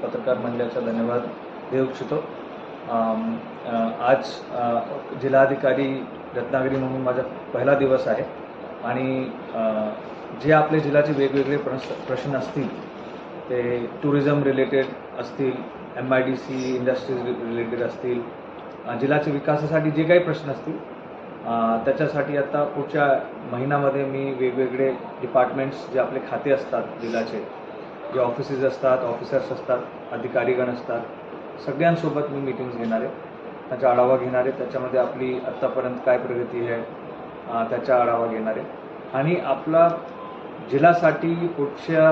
पत्रकार मंडळाचा धन्यवाद देऊ इच्छितो. आज जिल्हाधिकारी रत्नागिरी म्हणून माझा पहिला दिवस आहे आणि जे आपले जिल्ह्याचे वेगवेगळे प्रश्न असतील ते टुरिझम रिलेटेड असतील, MIDC इंडस्ट्रीज रिलेटेड असतील, जिल्ह्याच्या विकासासाठी जे काही प्रश्न असतील त्याच्यासाठी आता पुढच्या महिन्यामध्ये मी वेगवेगळे डिपार्टमेंट्स जे आपले खाते असतात जिल्ह्याचे, जे ऑफिसेस असतात, ऑफिसर्स असतात, अधिकारीगण असतात, सगळ्यांसोबत मी मीटिंग्स घेणार आहे, त्याचा आढावा घेणार आहे. त्याच्यामध्ये आपली आत्तापर्यंत काय प्रगती आहे त्याचा आढावा घेणार आहे आणि आपला जिल्ह्यासाठी पुढच्या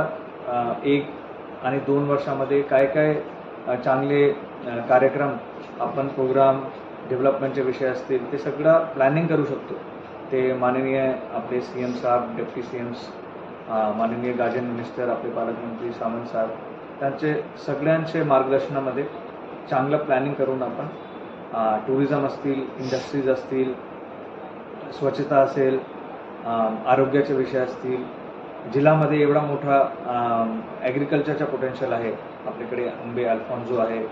1 आणि 2 वर्षामध्ये काय काय चांगले कार्यक्रम आपण प्रोग्राम डेव्हलपमेंटचे विषय असतील ते सगळं प्लॅनिंग करू शकतो. ते माननीय आपले CM साहेब, डेप्टी CMs, माननीय गार्जन मिनिस्टर, आपले पालकमंत्री सामंत साहेब, त्यांचे सगळ्यांचे मार्गदर्शनामध्ये चांगलं प्लॅनिंग करून आपण टुरिझम असतील, इंडस्ट्रीज असतील, स्वच्छता असेल, आरोग्याचे विषय असतील, जिल्ह्यामध्ये एवढा मोठा ॲग्रिकल्चरचा पोटेन्शियल आहे, आपल्याकडे आंबे अल्फॉन्झो आहे,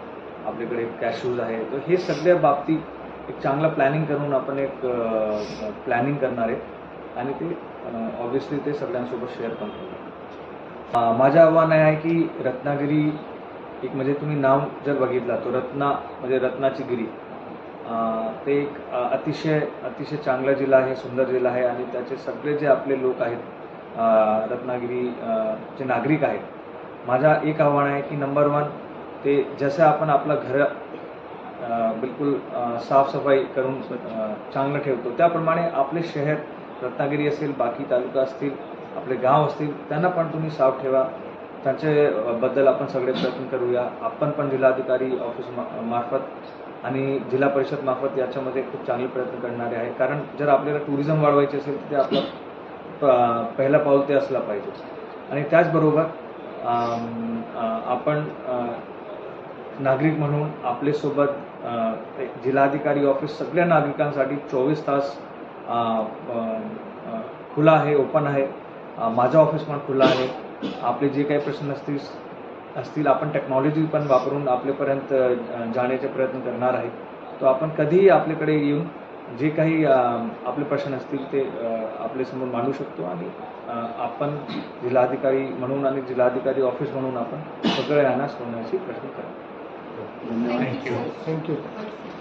आपल्याकडे कॅशूज आहे, तर हे सगळ्या बाबतीत एक चांगलं प्लॅनिंग करून आपण एक प्लॅनिंग करणार आहे आणि ते ऑब्व्हियसली ते सगळ्यांसोबत शेअर पण करणार. माझं आव्हान आहे की रत्नागिरी एक म्हणजे तुम्ही नाव जर बघितला तो रत्ना म्हणजे रत्नाची गिरी, ते एक अतिशय चांगला जिल्हा आहे, सुंदर जिल्हा आहे आणि त्याचे सगळे जे आपले लोक आहेत, रत्नागिरी जे नागरिक आहेत, माझा एक आव्हान आहे की नंबर 1 ते जसं आपण आपलं घर बिलकुल साफसफाई करून चांगलं ठेवतो त्याप्रमाणे आपले शहर रत्नागिरी असेल, बाकी तालुका असतील, आपले गाव असतील, त्यांना पण तुम्ही साफ ठेवा. त्याच्याबद्दल आपण सगळे प्रयत्न करूया. आपण पण जिल्हाधिकारी ऑफिस मार्फत आणि जिल्हा परिषद मार्फत याच्यामध्ये खूप चांगले प्रयत्न करणारे आहे. कारण जर आपल्याला टुरिझम वाढवायचे असेल तर ते आपलं पहिला पाऊल ते असलं पाहिजे आणि त्याचबरोबर आपण नागरिक म्हणून आपल्यासोबत जिल्हाधिकारी ऑफिस सगळ्या नागरिकांसाठी 24 तास खुला आहे, ओपन आहे. माझं ऑफिस पण खुलं आहे. आपले जे काही प्रश्न असतील आपण टेक्नॉलॉजी पण वापरून आपल्यापर्यंत जाण्याचे प्रयत्न करणार आहे. तो आपण कधीही आपल्याकडे येऊन जे काही आपले प्रश्न असतील ते आपल्यासमोर मांडू शकतो आणि आपण जिल्हाधिकारी म्हणून आणि जिल्हाधिकारी ऑफिस म्हणून आपण सगळ्यांना सोडण्याची प्रयत्न करू. थँक्यू.